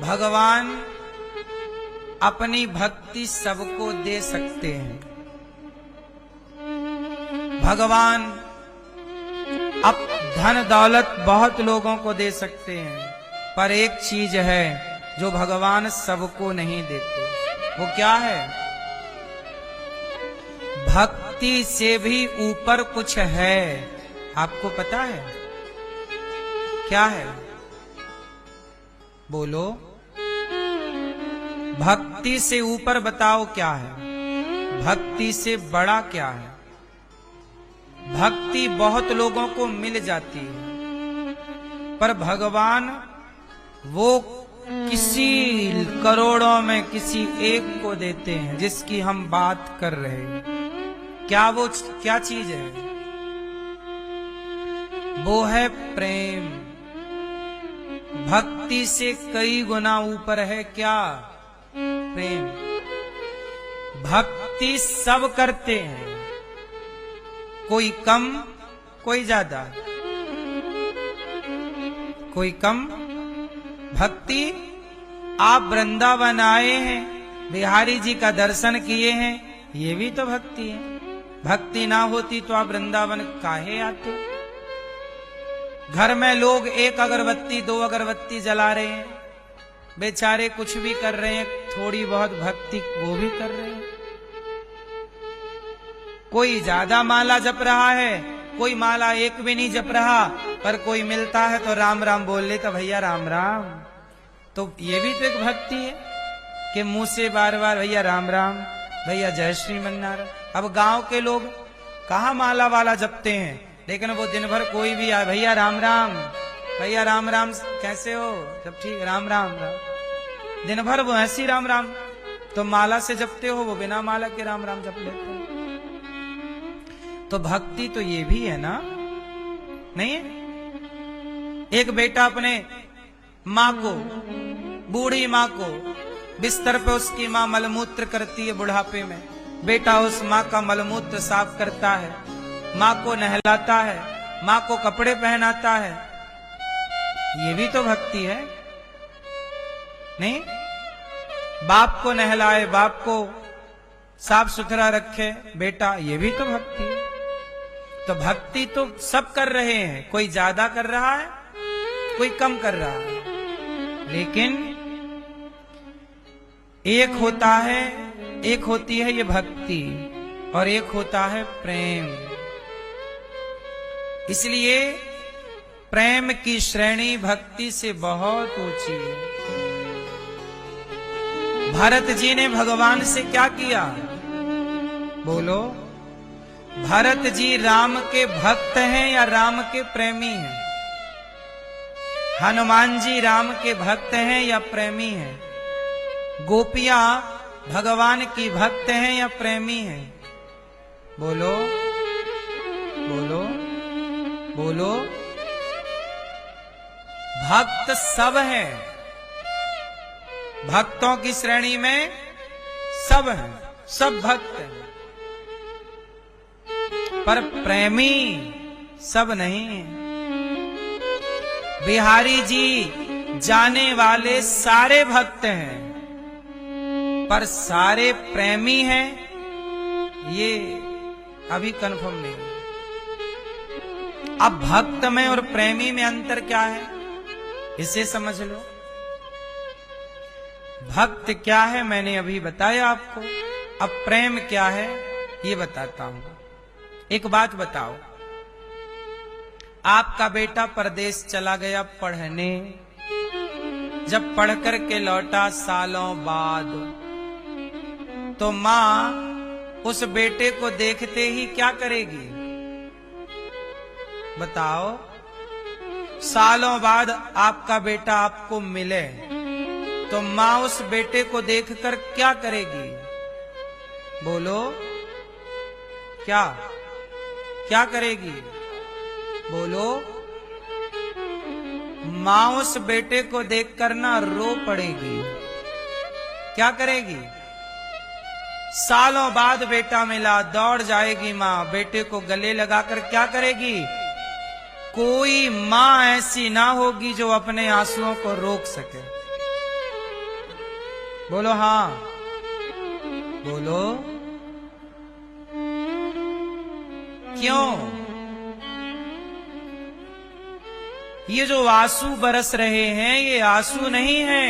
भगवान अपनी भक्ति सबको दे सकते हैं। भगवान अब धन दौलत बहुत लोगों को दे सकते हैं, पर एक चीज है जो भगवान सबको नहीं देते। वो क्या है? भक्ति से भी ऊपर कुछ है। आपको पता है क्या है? बोलो, भक्ति से ऊपर बताओ क्या है? भक्ति से बड़ा क्या है? भक्ति बहुत लोगों को मिल जाती है, पर भगवान वो किसी करोड़ों में किसी एक को देते हैं जिसकी हम बात कर रहे हैं। क्या चीज है? वो है प्रेम। भक्ति से कई गुना ऊपर है क्या? प्रेम। भक्ति सब करते हैं, कोई कम कोई ज्यादा, कोई कम। भक्ति, आप वृंदावन आए हैं, बिहारी जी का दर्शन किए हैं, ये भी तो भक्ति है। भक्ति ना होती तो आप वृंदावन काहे आते? घर में लोग एक अगरबत्ती दो अगरबत्ती जला रहे हैं, बेचारे कुछ भी कर रहे हैं, थोड़ी बहुत भक्ति वो भी कर रहे हैं। कोई ज्यादा माला जप रहा है, कोई माला एक भी नहीं जप रहा, पर कोई मिलता है तो राम राम बोल लेता, भैया राम राम। तो ये भी तो एक भक्ति है कि मुंह से बार बार भैया राम राम, भैया जय श्रीमन्नारायण। अब गांव के लोग कहाँ माला वाला जपते हैं, लेकिन वो दिन भर कोई भी आए, भैया राम राम, भैया राम राम, कैसे हो? जब ठीक, राम राम राम। दिन भर वो ऐसी राम राम। तो माला से जपते हो, वो बिना माला के राम राम जप लेते हैं। तो भक्ति तो ये भी है ना? नहीं? एक बेटा अपने माँ को, बूढ़ी माँ को, बिस्तर पे उसकी माँ मलमूत्र करती है बुढ़ापे में, बेटा उस माँ का मलमूत्र साफ करता है, माँ को नहलाता है, माँ को कपड़े पहनाता है। ये भी तो भक्ति है, नहीं? बाप को नहलाए, बाप को साफ सुथरा रखे बेटा, ये भी तो भक्ति है। तो भक्ति तो सब कर रहे हैं, कोई ज्यादा कर रहा है, कोई कम कर रहा है, लेकिन एक होती है ये भक्ति, और एक होता है प्रेम। इसलिए प्रेम की श्रेणी भक्ति से बहुत ऊंची है। भरत जी ने भगवान से क्या किया? बोलो, भरत जी राम के भक्त हैं या राम के प्रेमी हैं? हनुमान जी राम के भक्त हैं या प्रेमी हैं? गोपियां भगवान की भक्त हैं या प्रेमी हैं? बोलो बोलो बोलो। भक्त सब हैं, भक्तों की श्रेणी में सब हैं, सब भक्त हैं, पर प्रेमी सब नहीं है। बिहारी जी जाने वाले सारे भक्त हैं, पर सारे प्रेमी हैं, ये अभी कंफर्म नहीं। अब भक्त में और प्रेमी में अंतर क्या है, इसे समझ लो। भक्त क्या है मैंने अभी बताया आपको, अब प्रेम क्या है ये बताता हूं। एक बात बताओ, आपका बेटा परदेश चला गया पढ़ने, जब पढ़कर के लौटा सालों बाद, तो मां उस बेटे को देखते ही क्या करेगी? बताओ, सालों बाद आपका बेटा आपको मिले तो मां उस बेटे को देखकर क्या करेगी? बोलो, क्या क्या करेगी? बोलो। मां उस बेटे को देखकर ना रो पड़ेगी। क्या करेगी? सालों बाद बेटा मिला, दौड़ जाएगी मां, बेटे को गले लगाकर क्या करेगी? कोई मां ऐसी ना होगी जो अपने आंसुओं को रोक सके। बोलो हाँ, बोलो क्यों? ये जो आंसू बरस रहे हैं ये आंसू नहीं है,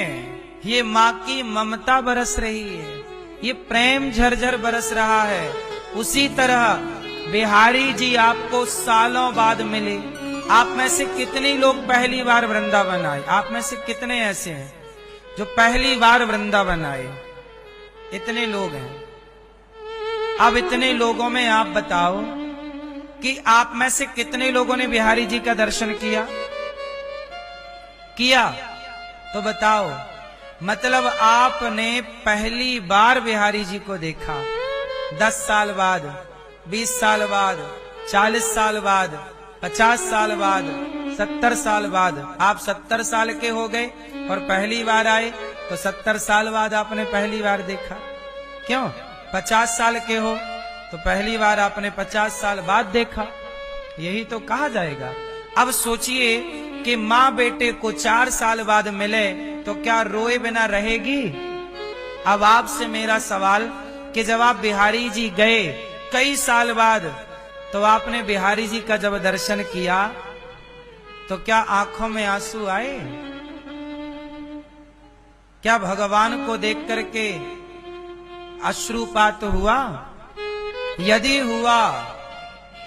ये माँ की ममता बरस रही है, ये प्रेम झरझर बरस रहा है। उसी तरह बिहारी जी आपको सालों बाद मिले। आप में से कितने लोग पहली बार वृंदावन आए? आप में से कितने ऐसे हैं जो पहली बार वृंदावन आए? इतने लोग हैं। अब इतने लोगों में आप बताओ कि आप में से कितने लोगों ने बिहारी जी का दर्शन किया? तो बताओ, मतलब आपने पहली बार बिहारी जी को देखा। 10 साल बाद, 20 साल बाद, 40 साल बाद, 50 साल बाद, 70 साल बाद। आप 70 साल के हो गए और पहली बार आए, तो 70 साल बाद आपने पहली बार देखा। क्यों? 50 साल के हो तो पहली बार आपने 50 साल बाद देखा। यही तो कहा जाएगा। अब सोचिए कि माँ बेटे को 4 साल बाद मिले तो क्या रोए बिना रहेगी? अब आपसे मेरा सवाल कि जब आप बिहारी जी गए कई साल बाद, तो आपने बिहारी जी का जब दर्शन किया तो क्या आंखों में आंसू आए? क्या भगवान को देख करके अश्रुपात हुआ? यदि हुआ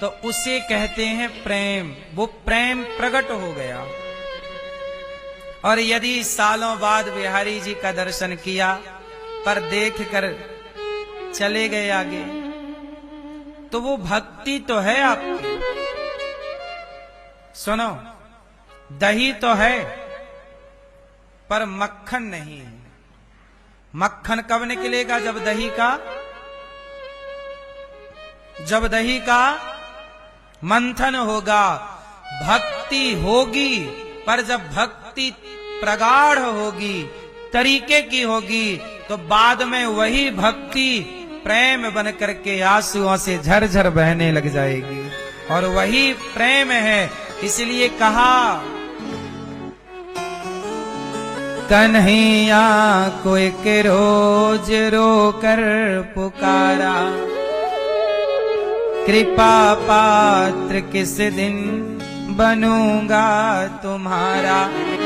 तो उसे कहते हैं प्रेम। वो प्रेम प्रकट हो गया। और यदि सालों बाद बिहारी जी का दर्शन किया पर देख कर चले गए आगे, तो वो भक्ति तो है आपकी। सुनो, दही तो है पर मक्खन नहीं है। मक्खन कब निकलेगा? जब दही का मंथन होगा। भक्ति होगी, पर जब भक्ति प्रगाढ़ होगी, तरीके की होगी, तो बाद में वही भक्ति प्रेम बन करके आंसुओं से झरझर बहने लग जाएगी। और वही प्रेम है। इसलिए कहा, कन्हैया को एक रोज रोकर पुकारा, कृपा पात्र किस दिन बनूंगा तुम्हारा।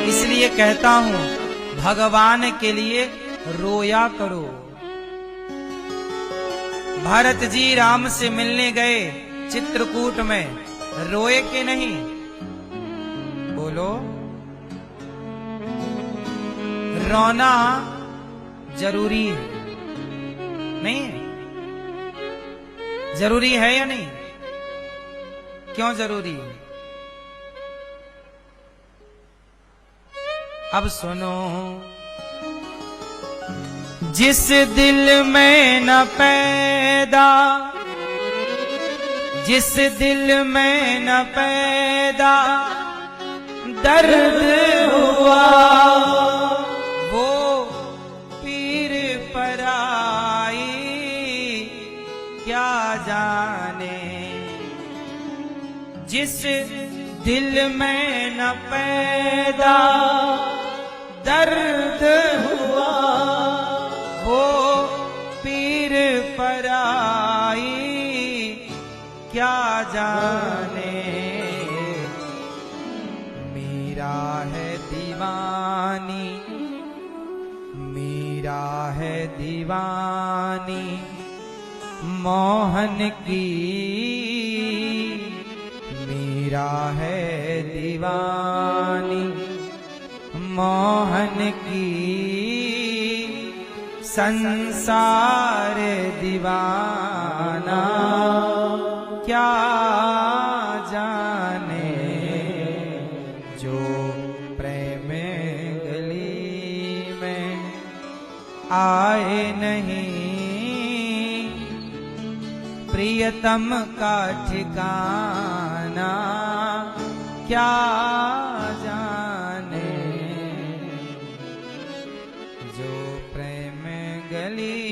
इसलिए कहता हूं, भगवान के लिए रोया करो। भरत जी राम से मिलने गए चित्रकूट में, रोए कि नहीं? बोलो। रोना जरूरी है, नहीं है? जरूरी है या नहीं? क्यों जरूरी है? अब सुनो, जिस दिल में न पैदा, जिस दिल में न पैदा दर्द हुआ, वो पीर पराई क्या जाने। जिस दिल में न पैदा दर्द हुआ, वो पीर पराई क्या जाने। मीरा है दीवानी, मीरा है दीवानी मोहन की, मीरा है दीवानी मोहन की, संसार दीवाना क्या जाने। जो प्रेम गली में आए नहीं, प्रियतम का ठिकाना क्या जाने। जो प्रेम गली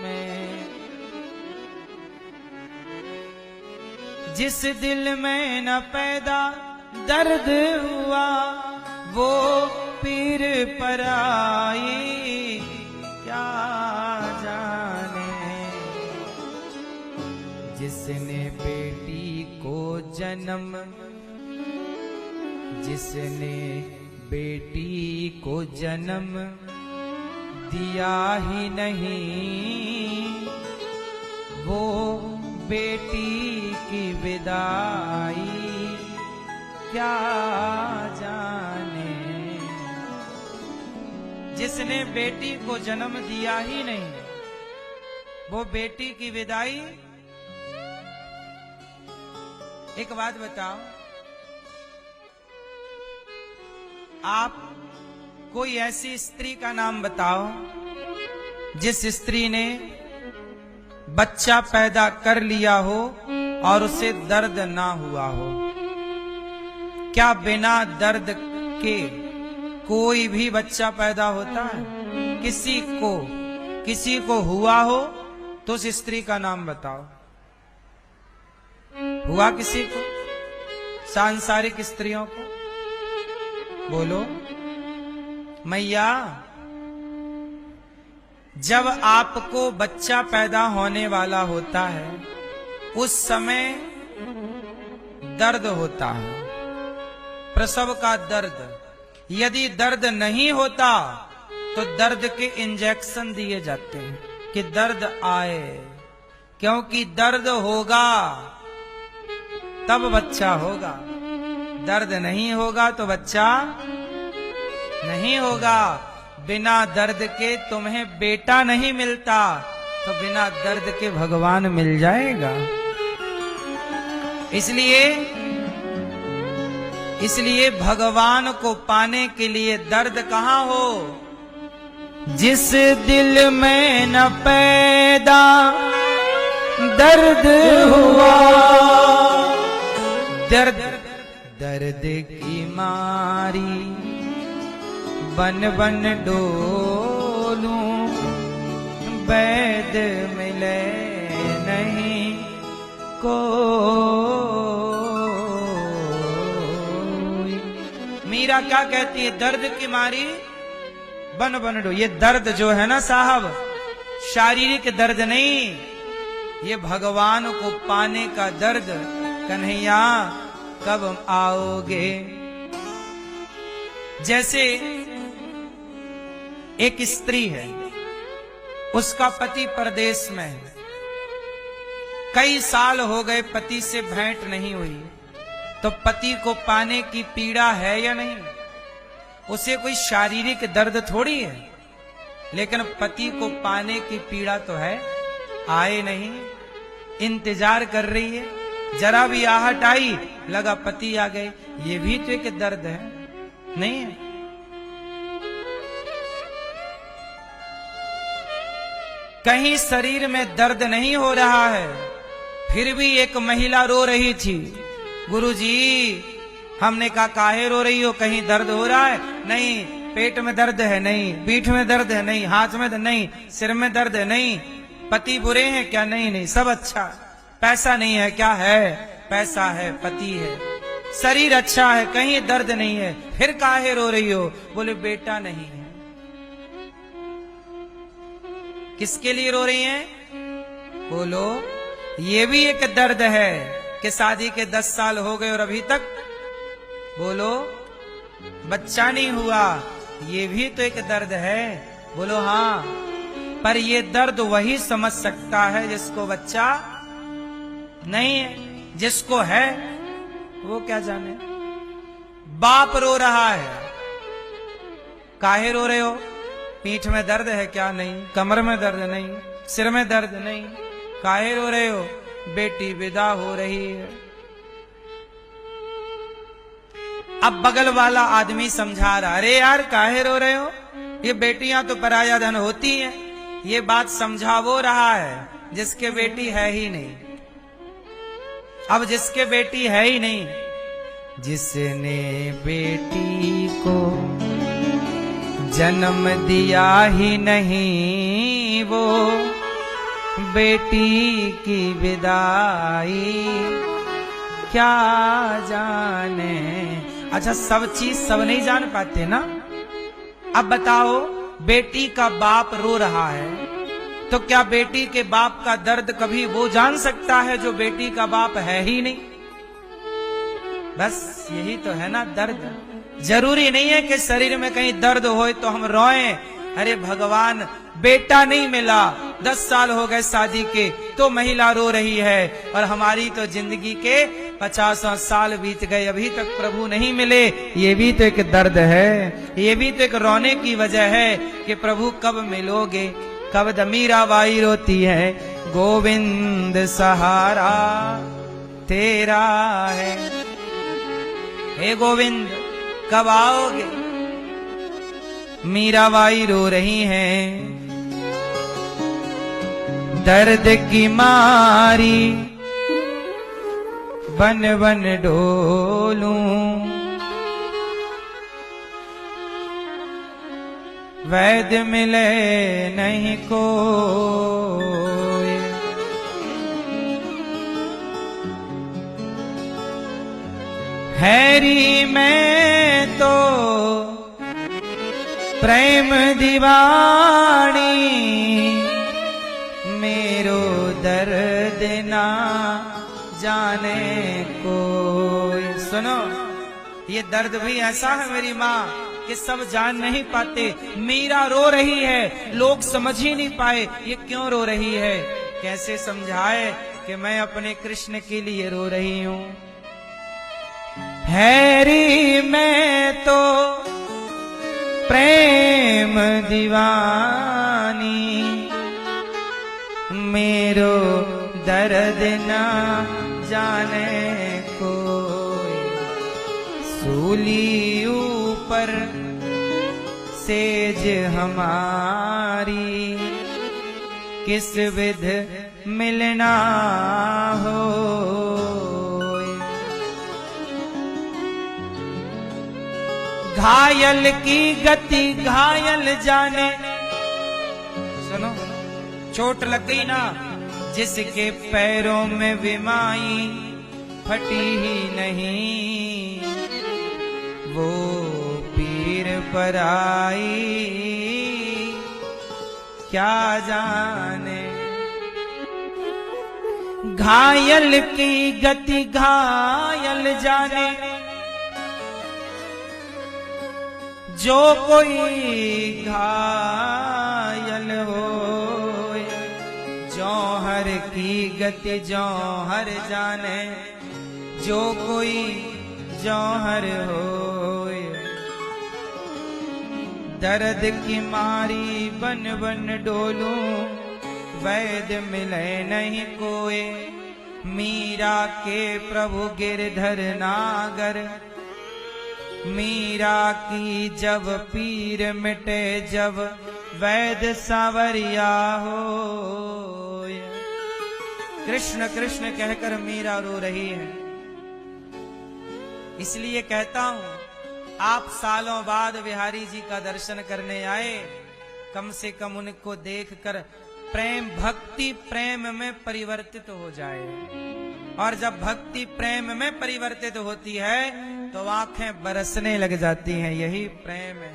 में, जिस दिल में न पैदा दर्द हुआ, वो पीर पराई जिसने बेटी को जन्म, जिसने बेटी को जन्म दिया ही नहीं, वो बेटी की विदाई क्या जाने। जिसने बेटी को जन्म दिया ही नहीं, वो बेटी की विदाई। एक बात बताओ, आप कोई ऐसी स्त्री का नाम बताओ जिस स्त्री ने बच्चा पैदा कर लिया हो और उसे दर्द ना हुआ हो। क्या बिना दर्द के कोई भी बच्चा पैदा होता है? किसी को हुआ हो तो उस स्त्री का नाम बताओ। हुआ किसी को? सांसारिक स्त्रियों को बोलो। मैया, जब आपको बच्चा पैदा होने वाला होता है उस समय दर्द होता है, प्रसव का दर्द। यदि दर्द नहीं होता तो दर्द के इंजेक्शन दिए जाते हैं कि दर्द आए, क्योंकि दर्द होगा तब बच्चा होगा। दर्द नहीं होगा तो बच्चा नहीं होगा। बिना दर्द के तुम्हें बेटा नहीं मिलता, तो बिना दर्द के भगवान मिल जाएगा। इसलिए भगवान को पाने के लिए दर्द कहाँ हो? जिस दिल में न पैदा दर्द हुआ, दर्द की मारी बन बन डोलूं, वैद मिले नहीं कोई। मीरा क्या कहती है? दर्द की मारी बन बन डो। ये दर्द जो है ना साहब, शारीरिक दर्द नहीं, ये भगवान को पाने का दर्द। कन्हैया कब आओगे? जैसे एक स्त्री है, उसका पति परदेश में है, कई साल हो गए पति से भेंट नहीं हुई, तो पति को पाने की पीड़ा है या नहीं? उसे कोई शारीरिक दर्द थोड़ी है, लेकिन पति को पाने की पीड़ा तो है। आए नहीं, इंतजार कर रही है, जरा भी आहट आई लगा पति आ गए। ये भी तो एक दर्द है, नहीं है? कहीं शरीर में दर्द नहीं हो रहा है, फिर भी एक महिला रो रही थी। गुरुजी, हमने कहा काहे रो रही हो? कहीं दर्द हो रहा है? नहीं। पेट में दर्द है? नहीं। पीठ में दर्द है? नहीं। हाथ में दर्द? नहीं। सिर में दर्द है? नहीं। पति बुरे हैं क्या? नहीं नहीं, सब अच्छा। पैसा नहीं है क्या? है, पैसा है, पति है। शरीर अच्छा है, कहीं दर्द नहीं है, फिर काहे रो रही हो? बोले बेटा नहीं है। किसके लिए रो रही हैं? बोलो। ये भी एक दर्द है कि शादी के 10 साल हो गए और अभी तक बोलो बच्चा नहीं हुआ। ये भी तो एक दर्द है। बोलो हाँ, पर ये दर्द वही समझ सकता है जिसको बच्चा नहीं है। जिसको है वो क्या जाने। बाप रो रहा है, काहे रो रहे हो? पीठ में दर्द है क्या? नहीं। कमर में दर्द? नहीं। सिर में दर्द? नहीं। काहे रो रहे हो? बेटी विदा हो रही है। अब बगल वाला आदमी समझा रहा, अरे यार काहे रो रहे हो? ये बेटियां तो पराया धन होती हैं। ये बात समझा वो रहा है जिसके बेटी है ही नहीं। अब जिसके बेटी है ही नहीं, जिसने बेटी को जन्म दिया ही नहीं, वो बेटी की विदाई क्या जाने। अच्छा, सब चीज सब नहीं जान पाते ना। अब बताओ, बेटी का बाप रो रहा है, तो क्या बेटी के बाप का दर्द कभी वो जान सकता है जो बेटी का बाप है ही नहीं? बस यही तो है ना दर्द। जरूरी नहीं है कि शरीर में कहीं दर्द हो तो हम रोएं। अरे भगवान, बेटा नहीं मिला, 10 साल हो गए शादी के तो महिला रो रही है, और हमारी तो जिंदगी के 50 साल बीत गए, अभी तक प्रभु नहीं मिले। ये भी तो एक दर्द है, ये भी तो एक रोने की वजह है कि प्रभु कब मिलोगे, कब? मीराबाई रोती है, गोविंद सहारा तेरा है, हे गोविंद कब आओगे? मीराबाई रो रही हैं, दर्द की मारी बन बन डोलूं, वैद्य मिले नहीं कोई, हैरी मैं तो प्रेम दीवानी, मेरो दर्द ना जाने कोई। सुनो, ये दर्द भी ऐसा है मेरी माँ कि सब जान नहीं पाते। मीरा रो रही है, लोग समझ ही नहीं पाए ये क्यों रो रही है। कैसे समझाए कि मैं अपने कृष्ण के लिए रो रही हूँ। हैरी मैं तो प्रेम दीवानी, मेरो दर्द ना जाने कोई, सूली ऊपर सेज हमारी, किस विध मिलना हो। घायल की गति घायल जाने, सुनो, चोट लग गई ना, जिसके पैरों में विमाई फटी ही नहीं, वो पीर पर आई क्या जाने। घायल की गति घायल जाने, जो कोई घायल हो, जौहर की गति जौहर जाने, जो कोई जौहर हो। दर्द की मारी बन बन डोलूं, वैद्य मिले नहीं कोई, मीरा के प्रभु गिरधर नागर, मीरा की जब पीर मिटे, जब वैद्य सांवरिया हो। कृष्ण कृष्ण कहकर मीरा रो रही है। इसलिए कहता हूं, आप सालों बाद बिहारी जी का दर्शन करने आए, कम से कम उनको देखकर प्रेम भक्ति प्रेम में परिवर्तित हो जाए। और जब भक्ति प्रेम में परिवर्तित होती है तो आंखें बरसने लग जाती हैं। यही प्रेम है।